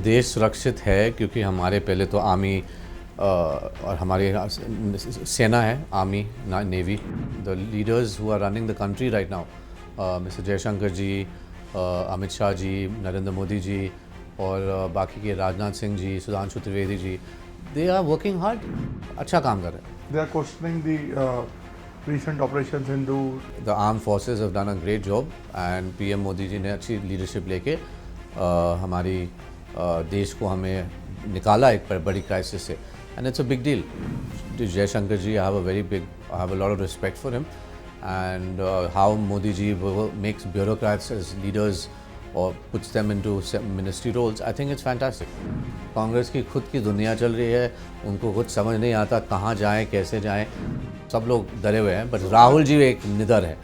देश सुरक्षित है क्योंकि हमारे पहले तो आर्मी और हमारे सेना है, army navy. The leaders who are running the country right now, mister Jaishankar ji, Amit Shah ji, Narendra Modi ji और बाकी के Rajnath Singh ji, Sudhanshu Trivedi ji, they are working hard, अच्छा काम कर रहे हैं। They are questioning the recent Operation Sindhu. The armed forces have done a great job and PM Modi ji ने अच्छी लीडरशिप लेके हमारी देश को हमें निकाला एक बड़ी क्राइसिस से, and it's a big deal. Jaishankar ji, I have a lot of respect for him, and how Modi ji makes bureaucrats as leaders और puts them into ministry roles, I think it's fantastic. Congress की खुद की दुनिया चल रही है, उनको कुछ समझ नहीं आता कहाँ जाएं कैसे जाएं, सब लोग डरे हुए हैं। बट राहुल जी एक निडर है,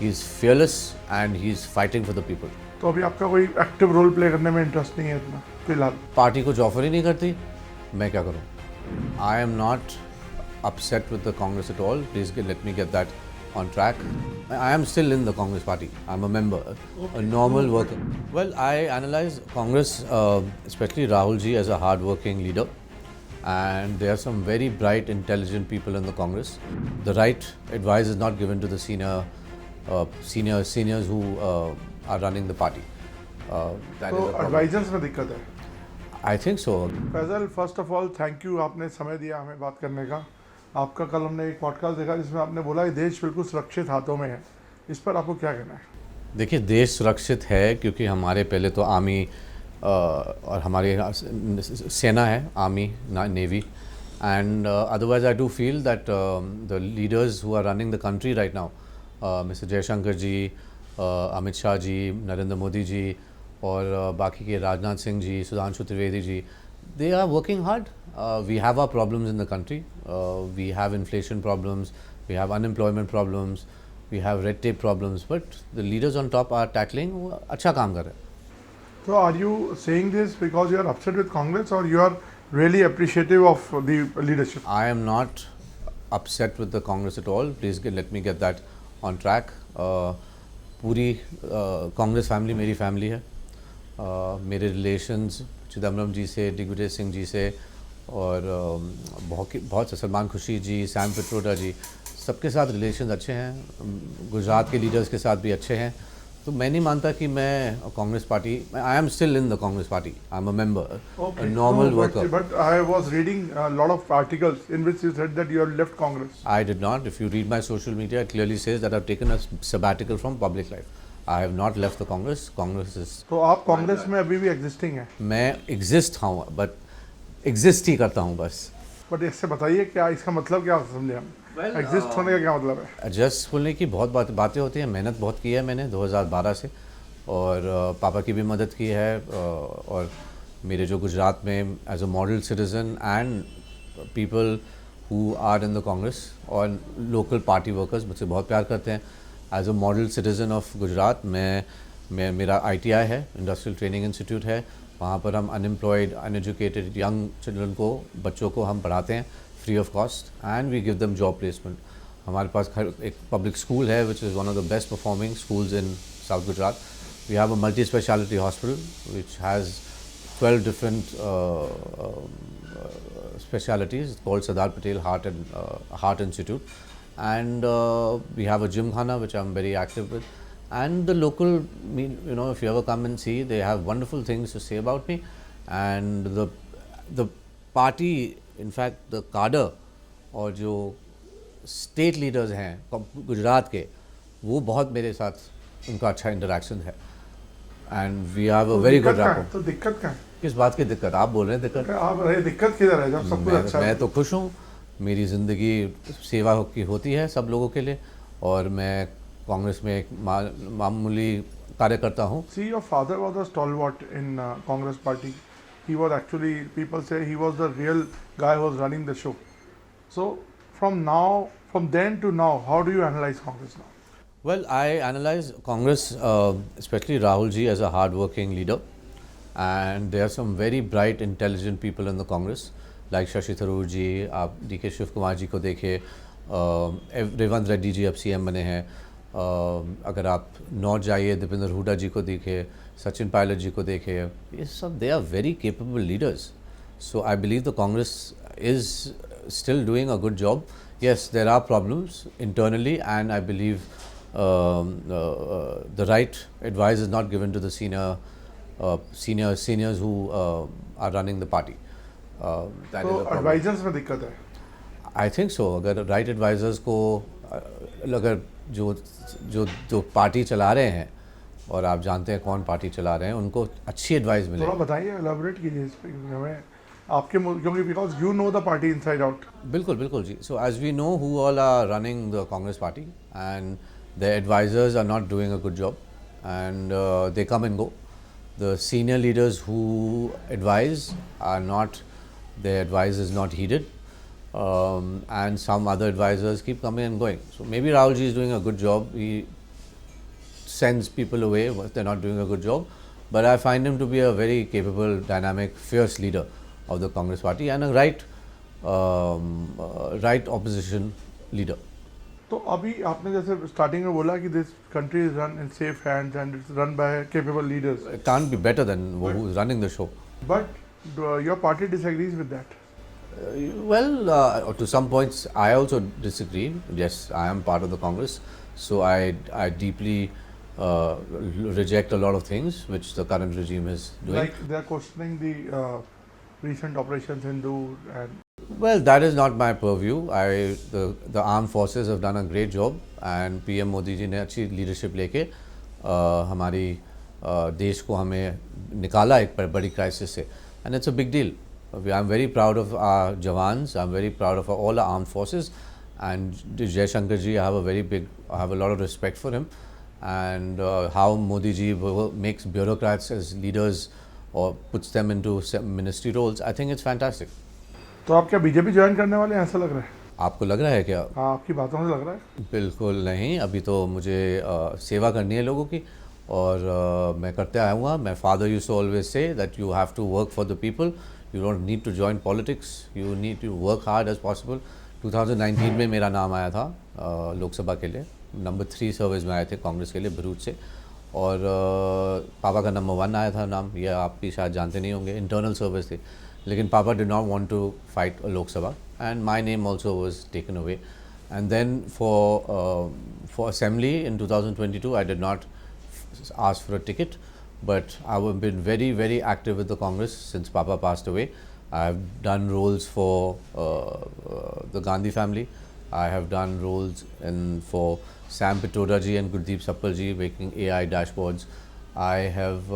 he is fearless and he is fighting for the people. तो अभी आपका कोई एक्टिव रोल प्ले करने में इंटरेस्ट नहीं है इतना फिलहाल? पार्टी कुछ ऑफर ही नहीं करती, मैं क्या करूँ? I am not upset with the Congress at all. Please let me get that on track. I am still in the Congress party. I'm a member, a normal worker. Well, I analyze Congress, especially Rahul ji, as a hard-working leader, and there are some very bright, intelligent people in the Congress. The right advice is not given to the seniors who are running the party. That तो is a problem. Advisors में दिक्कत है। I think so. Faisal, first of all thank you, आपने समय दिया हमें बात करने का। आपका कल हमने एक पॉडकास्ट देखा जिसमें आपने बोला कि देश बिल्कुल सुरक्षित हाथों में है, इस पर आपको क्या कहना है? देखिए, देश सुरक्षित है क्योंकि हमारे पहले तो आर्मी और हमारी सेना है, army navy, and otherwise I do feel that the leaders who are running the country right now, mister Jaishankar ji, Amit Shah ji, Narendra Modi ji और बाकी के राजनाथ सिंह जी, सुधांशु त्रिवेदी जी, they are working hard. We have our problems in the country. We have inflation problems, we have unemployment problems, we have red tape problems, but the leaders on top are tackling, अच्छा काम कर रहे हैं। So are you saying this because you are upset with Congress or you are really appreciative of the leadership? I am not upset with the Congress at all. Please let me get that on track. पूरी Congress family मेरी family है। मेरे relations Chidambaram जी से, दिग्विजय सिंह जी से और बहुत सलमान खुर्शीद जी, Sam Pitroda जी, सबके साथ रिलेशंस अच्छे हैं। गुजरात के लीडर्स के साथ भी अच्छे हैं। तो मैं नहीं मानता कि मैं Congress party, I am still in the Congress party, I am a member, a normal worker. But I was reading a lot of articles in which you said that you have left Congress. I did not. If you read my social media, it clearly says that I've taken a sabbatical from public life. I have not left the Congress. Congress is. तो आप कांग्रेस में अभी भी existing है? मैं exist हूँ, but exist ही करता हूँ बस। बट इससे बताइए क्या इसका मतलब क्या समझे हम? एग्जिस्ट होने का क्या मतलब है? एडजस्ट होने की बहुत बातें होती हैं। मेहनत बहुत की है मैंने 2012 से, और पापा की भी मदद की है, और मेरे जो गुजरात में as a model citizen and people who are in the Congress और लोकल पार्टी वर्कर्स मुझसे बहुत प्यार करते हैं। As a model citizen of Gujarat मैं मेरा ITI है, इंडस्ट्रियल ट्रेनिंग इंस्टीट्यूट है। वहाँ पर हम अनएम्प्लॉयड, अनएजुकेटेड यंग चिल्ड्रन को, बच्चों को हम पढ़ाते हैं free of cost, and we give them job placement. हमारे पास एक पब्लिक स्कूल है which is one of the best performing schools in south Gujarat. We have a multi speciality hospital which has 12 different specialities called Sardar Patel Heart Institute, and we have a gymkhana which I'm very active with, and the local, if you ever come and see, they have wonderful things to say about me, and the party, in fact the cadre और जो state leaders हैं गुजरात के, वो बहुत मेरे साथ उनका अच्छा इंटरेक्शन है, and we have a very good rapport. तो दिक्कत क्या है? किस बात की दिक्कत? आप बोल रहे हैं दिक्कत? आप रहे दिक्कत किधर है जब सब कुछ अच्छा है? मैं तो खुश हूँ। मेरी ज़िंदगी सेवा की होती है सब लोगों के लिए, और मैं कांग्रेस में एक मामूली कार्यकर्ता हूँ। See, your father was a stalwart in Congress party. He was actually, people say he was the real guy who was running the show. So from then to now, how do you analyze Congress now? Well, I analyze Congress, especially Rahul ji, as a hard-working leader, and there are some very bright, intelligent people in the Congress, like Shashi Tharoor ji, आप DK Shiv Kumar जी को देखिए, रेवंत रेड्डी जी अब CM बने हैं, अगर आप north जाइए, दीपेंद्र हुडा जी को देखिए, सचिन पायलट जी को देखिए, ये सब they are very capable leaders. So I believe the Congress is still doing a good job. Yes, there are problems internally, and I believe the right advice is not given to the seniors who are running the party. That तो is a problem. Advisors में दिक्कत है. I think so. अगर right advisers को अगर जो जो जो पार्टी चला रहे हैं, और आप जानते हैं कौन पार्टी चला रहे हैं, उनको अच्छी एडवाइस मिले. थोड़ा बताइए, एलाबोरेट कीजिए इस पे, हमें आपके क्योंकि because you know the party inside out. बिल्कुल बिल्कुल जी. So as we know who all are running the Congress party, and the advisors are not doing a good job, and they come and go. The senior leaders who advise are not, their advice is not heeded, and some other advisors keep coming and going. So maybe Rahul ji is doing a good job. He sends people away if they're not doing a good job, but I find him to be a very capable, dynamic, fierce leader of the Congress party, and a right opposition leader. तो अभी आपने जैसे starting में बोला कि this country is run in safe hands and it's run by capable leaders, It can't be better than who is running the show. But your party disagrees with that. Well, to some points, I also disagree. Yes, I am part of the Congress, so I deeply reject a lot of things which the current regime is doing. Like they are questioning the recent Operation Sindoor and. Well, that is not my purview. The armed forces have done a great job, and PM Modi ji ने अच्छी leadership लेके हमारी देश को हमें निकाला एक बड़ी crisis से, and it's a big deal. I'm very proud of our jawans. I'm very proud of all our armed forces, and Jai Shankar ji, I have a lot of respect for him, and how Modi ji makes bureaucrats as leaders or puts them into ministry roles. I think it's fantastic. तो आप क्या BJP join करने वाले हैं, ऐसा लग रहा है? आपको लग रहा है क्या? हाँ, आपकी बातों से लग रहा है. बिल्कुल नहीं. अभी तो मुझे सेवा करनी है लोगों की, और मैं करते आऊँगा. My father used to always say that you have to work for the people. You don't need to join politics. You need to work hard as possible. 2019 में मेरा नाम आया था लोकसभा के लिए. नंबर 3 सर्विस में आए थे कांग्रेस के लिए भरूच से, और पापा का नंबर 1 आया था नाम. ये आप भी शायद जानते नहीं होंगे, इंटरनल सर्विस थी. लेकिन पापा did not want to fight Lok Sabha, and my name also was taken away. And then for assembly in 2022 I did not ask for a ticket, but I have been very, very active with the Congress since Papa passed away. I have done roles for the Gandhi family. I have done roles for Sam Pitroda ji and Gurdeep Sappal ji making AI dashboards. I have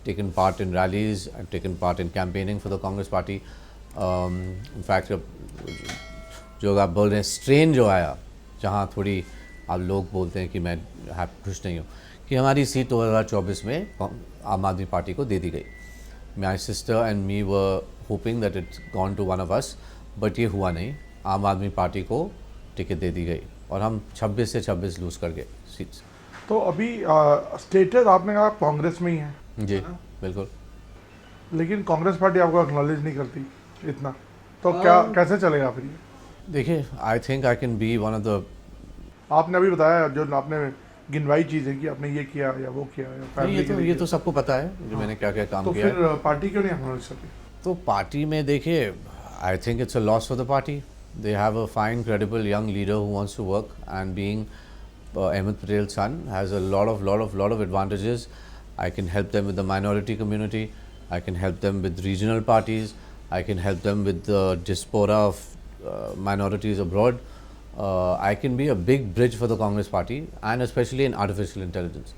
taken part in rallies. I've taken part in campaigning for the Congress party. In fact, जो आप बोल रहे हैं strain जो आया, जहाँ थोड़ी आप लोग बोलते हैं कि मैं खुश नहीं हूँ कि हमारी सीट 2024 में आम आदमी पार्टी को दे दी गई. My sister and me were hoping that it's gone to one of us, but ये हुआ नहीं. आम आदमी पार्टी को टिकट दे दी गई, और हम 26 से 26 लूज़ कर गए सीट्स. तो अभी स्टेटस आपने कहा कांग्रेस में ही है. जी बिल्कुल. लेकिन कांग्रेस पार्टी आपको एक्नॉलेज नहीं करती इतना, तो क्या कैसे चलेगा फिर ये? देखिए, I think I can be one of the. आपने अभी बताया जो आपने गिनवाई चीज़ें कि आपने ये किया या वो किया या फैमिली के लिए ये तो सबको पता है जो मैंने क्या क्या काम तो किया. फिर पार्टी क्यों नहीं एक्नॉलेज करती? तो पार्टी में देखिए, I think it's a loss for the party. They have a fine credible young leader who wants to work, and being Ahmed Patel's son has a lot of advantages. I can help them with the minority community. I can help them with regional parties. I can help them with the diaspora of minorities abroad. I can be a big bridge for the Congress party, and especially in artificial intelligence.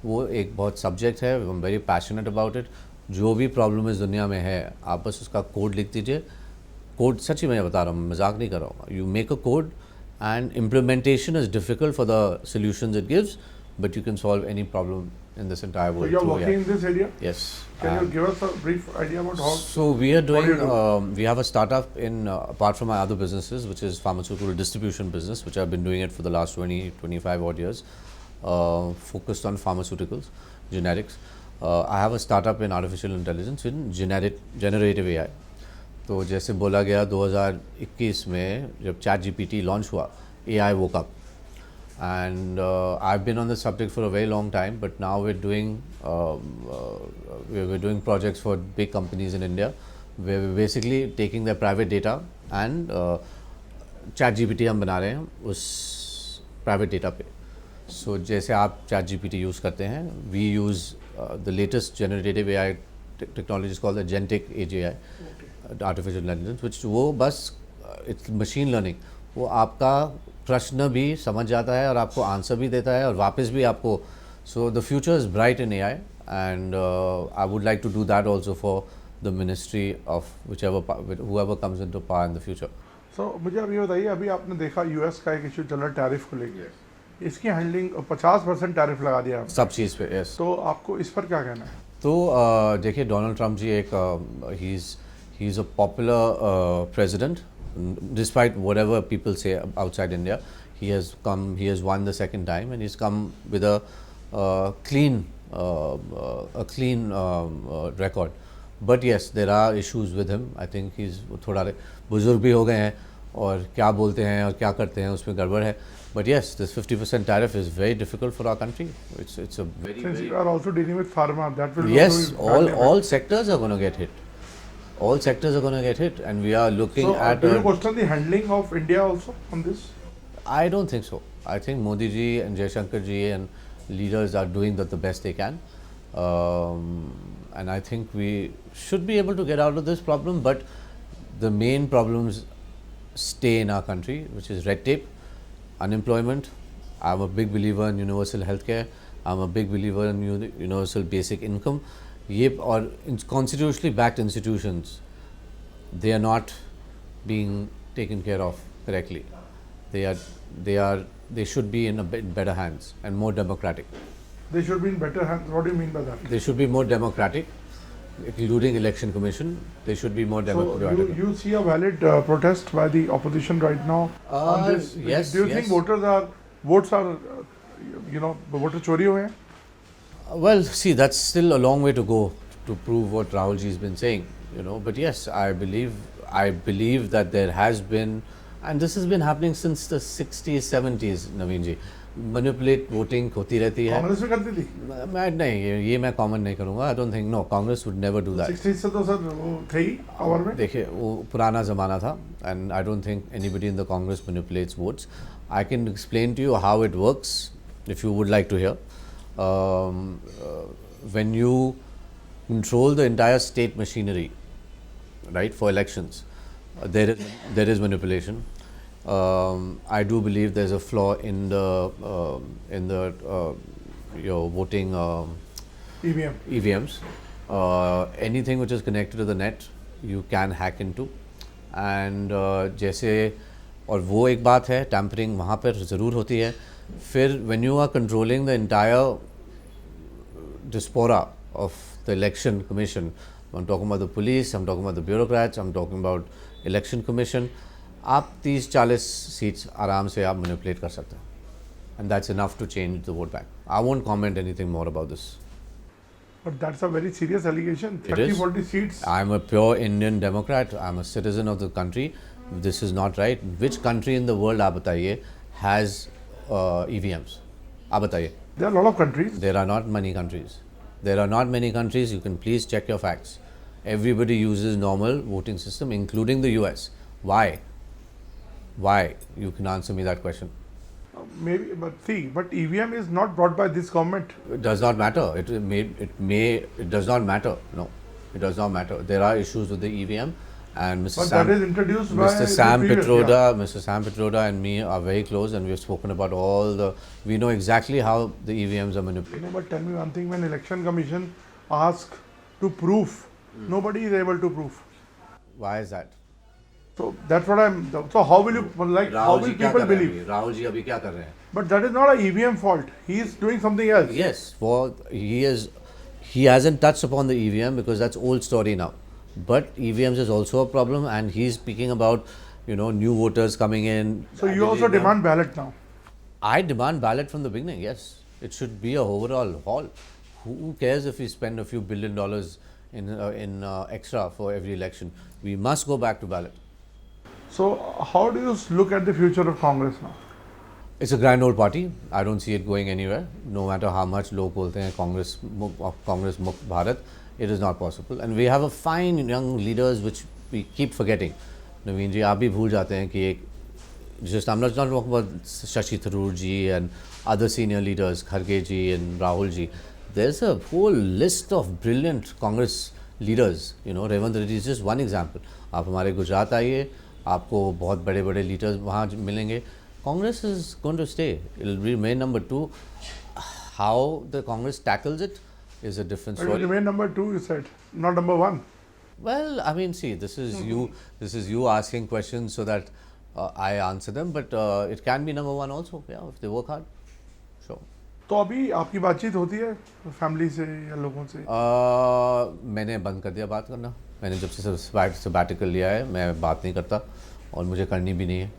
वो एक बहुत subject है. I'm very passionate about it. जो भी problem इस दुनिया में है, आप बस उसका कोड लिख दीजिए. कोड सच्ची मैं बता रहा हूँ, मजाक नहीं कर रहा हूँ. You make a code, and implementation is difficult for the solutions it gives, but you can solve any problem in this entire world. So you're through working AI. in this area? Yes. Can you give us a brief idea about how? So we are what doing. do you We have a startup in apart from my other businesses, which is pharmaceutical distribution business, which I've been doing it for the last 25 odd years, focused on pharmaceuticals, generics. I have a startup in artificial intelligence in generative AI. तो जैसे बोला गया 2021 में जब ChatGPT launch हुआ, AI woke up. and I've been on this subject for a very long time. But now we're doing we're doing projects for big companies in India, where we're basically taking their private data and chat GPT हम बना रहे हैं उस private data पे. सो जैसे आप chat GPT use करते हैं, we use the latest generative AI technology called the genetic AI, artificial intelligence, which वो बस इट्स मशीन लर्निंग. वो आपका प्रश्न भी समझ जाता है और आपको आंसर भी देता है और वापस भी आपको. So the future is bright in AI, and I would like to do that also for the ministry of whoever comes into power in the future. So मुझे अभी बताइए, अभी आपने देखा यूएस का एक इशू चल रहा है टैरिफ को लेके, इसकी हैंडलिंग 50% टैरिफ लगा दिया आपने. सब चीज़ पे, यस. तो आपको इस पर क्या कहना है? तो देखिए, डोनाल्ड ट्रंप जी एक ही is a popular president, despite whatever people say outside India. He has won the second time and he has come with a clean record. But yes, there are issues with him. I think he's थोड़ा बुजुर्ग भी हो गए हैं और क्या बोलते हैं और क्या करते हैं उसमें गड़बड़ है. But yes, this 50% tariff is very difficult for our country. It's a very, Since very, you are also dealing with pharma, that will yes, also be badly all sectors are going to get hit. All sectors are going to get hit, and we are looking So, at. do you question the handling of India also on this? I don't think so. I think Modi ji and Jaishankar ji and leaders are doing the best they can, and I think we should be able to get out of this problem. But the main problems stay in our country, which is red tape, unemployment. I'm a big believer in universal healthcare. I'm a big believer in universal basic income. ये और constitutionally backed institutions, they are not being taken care of correctly. They should be in a bit better hands and more democratic. They should be in better hands. What do you mean by that? They should be more democratic, including election commission. They should be more So democratic. you see a valid protest by the opposition right now on this? yes, Do you think yes. votes are voter chori हुए हैं? Well, see, that's still a long way to go to prove what Rahul ji has been saying, But yes, I believe that there has been, and this has been happening since the 60s, 70s, Naveen ji. Manipulate voting होती रहती है. कांग्रेस में करती थी. मैं नहीं, ये मैं कॉमन नहीं करूँगा. I don't think, no, Congress would never do that. 60s से तो सर वो थे ही पावर में. देखिए, वो पुराना ज़माना था, and I don't think anybody in the Congress manipulates votes. I can explain to you how it works if you would like to hear. When you control the entire state machinery, right, for elections, there is manipulation. I do believe there's a flaw in the your voting EVMs. Anything which is connected to the net, you can hack into. And जैसे और वो एक बात है, tampering वहाँ पर ज़रूर होती है. फिर when you are controlling the entire diaspora of the election commission, I'm talking about the police, I'm talking about the bureaucrats, I'm talking about election commission, आप 30-40 सीट्स आराम से आप मैनिपुलेट कर सकते हैं. And that's enough to change the vote bank. I won't comment anything more about this. But that's a very serious allegation. It is. 30-40 seats. I'm a pure Indian Democrat. I'm a citizen of the country. This is not right. Which country in the world, आप बताइए, has EVMs? आप बताइए. There are a lot of countries. There are not many countries. There are not many countries. You can please check your facts. Everybody uses normal voting system, including the US. Why? Why? You can answer me that question. Maybe, but EVM is not brought by this government. It does not matter. It does not matter. No, it does not matter. There are issues with the EVM, and But that is introduced by Mr. the Sam previous, Pitroda, Mr. Sam Pitroda and me are very close, and we have spoken about all the. We know exactly how the EVMs are manipulated. No, but tell me one thing: when election commission asks to prove, nobody is able to prove. Why is that? So that's what I'm. So how will you how will people believe? Rahul ji अभी क्या कर रहे हैं? But that is not a EVM fault. He is doing something else. Yes, he hasn't touched upon the EVM because that's old story now. But EVMs is also a problem, and he's speaking about new voters coming in. So you also demand ballot now. I demand ballot from the beginning. Yes, it should be a overall haul. Who cares if we spend a few $1 billion in extra for every election? We must go back to ballot. So how do you look at the future of Congress now? It's a grand old party. I don't see it going anywhere. No matter how much लोग बोलते हैं Congress मुक्त Bharat, it is not possible. And we have a fine young leaders which we keep forgetting. नवीन जी, आप भी भूल जाते हैं कि एक just I'm not talking about Shashi Tharoor ji and other senior leaders, Kharge ji and Rahul ji. There's a whole list of brilliant Congress leaders. You know, Revant Reddy is just one example. आप हमारे गुजरात आइए, आपको बहुत बड़े बड़े leaders वहाँ मिलेंगे. Congress is going to stay. It will remain number 2. How the Congress tackles it is a different It will story. remain number 2, you said, not number 1. Well, I mean, see, this is you asking questions so that I answer them. But it can be number 1 also. Yeah, if they work hard. Sure. तो अभी आपकी बातचीत होती है family से या लोगों से? मैंने बंद कर दिया बात करना. मैंने जब से सबैटिकल लिया है, मैं बात नहीं करता और मुझे करनी भी नहीं है.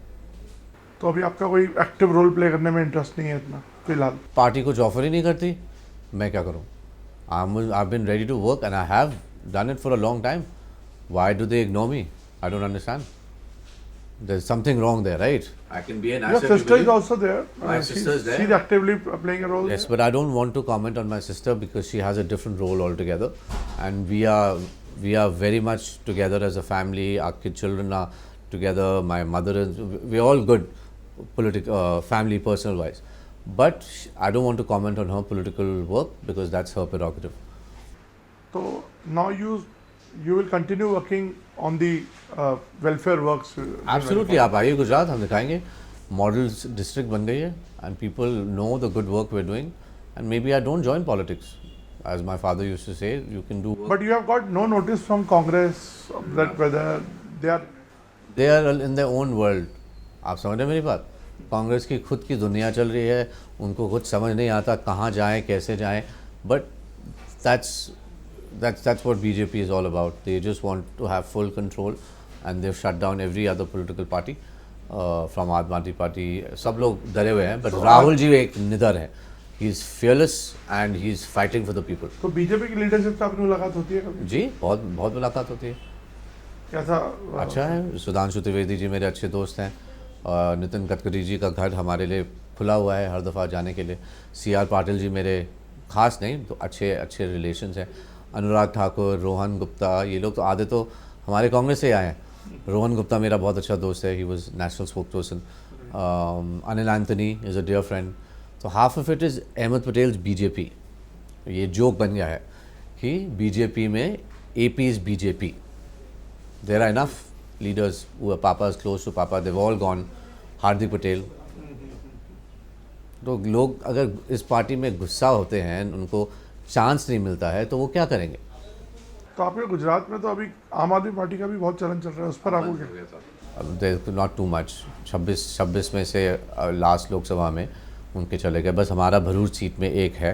तो अभी आपका कोई एक्टिव रोल प्ले करने में इंटरेस्ट नहीं है इतना फिलहाल? पार्टी कुछ ऑफर ही नहीं करती, मैं क्या करूँ? I've been ready to work and I have done it for a long time. Why do they ignore me? I don't understand. There's something wrong there, right? I can be an Your asset. sister is also there. My sister is there. She's actively playing a role. Yes, there. but I don't want to comment on my sister because she has a different role altogether, and we are very much together as a family. Our children are together. My mother is. We're all good, family, personal wise. But I don't want to comment on her political work because that's her prerogative. So now you will continue working on the welfare works. Absolutely, आप आइए गुजरात, हम दिखाएंगे. Model district बन गई है, and people know the good work we're doing. And maybe I don't join politics, as my father used to say. You can do work. But you have got no notice from Congress that whether they are in their own world. आप समझ रहे हैं मेरी बात? कांग्रेस की खुद की दुनिया चल रही है, उनको खुद समझ नहीं आता कहाँ जाएं, कैसे जाएं. But that's what BJP is all about. They just want to have full control, and they've shut down every other political party from Aam Aadmi Party. सब लोग डरे हुए हैं, but राहुल जी एक निडर है. He is fearless and he is fighting for the people. तो BJP की लीडरशिप से आपकी मुलाकात होती है कभी? जी, बहुत मुलाकात होती है. कैसा? अच्छा है. सुधांशु त्रिवेदी जी मेरे अच्छे दोस्त हैं. नितिन गडकरी जी का घर हमारे लिए खुला हुआ है हर दफ़ा जाने के लिए. CR पाटिल जी मेरे खास नहीं तो अच्छे रिलेशंस हैं. अनुराग ठाकुर, रोहन गुप्ता, ये लोग तो आधे तो हमारे कांग्रेस से आए हैं. रोहन गुप्ता मेरा बहुत अच्छा दोस्त है. He was national spokesperson. Anil Antony is a dear friend. तो half of it is Ahmed Patel's BJP. ये जोक बन गया है कि BJP में AP is BJP. There are enough leaders who are Papa's close to Papa. They've all gone. Hardik Patel. तो लोग अगर इस पार्टी में गुस्सा होते हैं, उनको चांस नहीं मिलता है, तो वो क्या करेंगे? तो आपके गुजरात में तो अभी आम आदमी पार्टी का भी बहुत चलन चल रहा है, उस पर आपको क्या? Not too much. 26 में से लास्ट लोकसभा में उनके चले गए. बस हमारा भरूच सीट में एक है,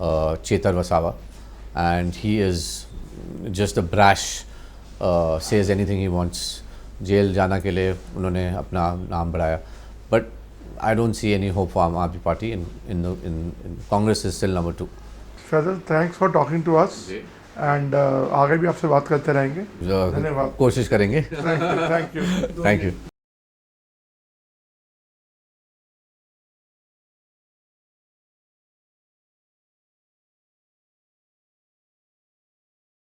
Chaitar Vasava, and he is just a brash, says anything he wants. जेल जाना के लिए उन्होंने अपना नाम बढ़ाया. But I don't see any hope for Aam Aadmi party. In Congress is still number 2. Faisal, thanks for talking to us, and आगे भी आपसे बात करते रहेंगे. धन्यवाद. कोशिश करेंगे. Thank you. Thank you.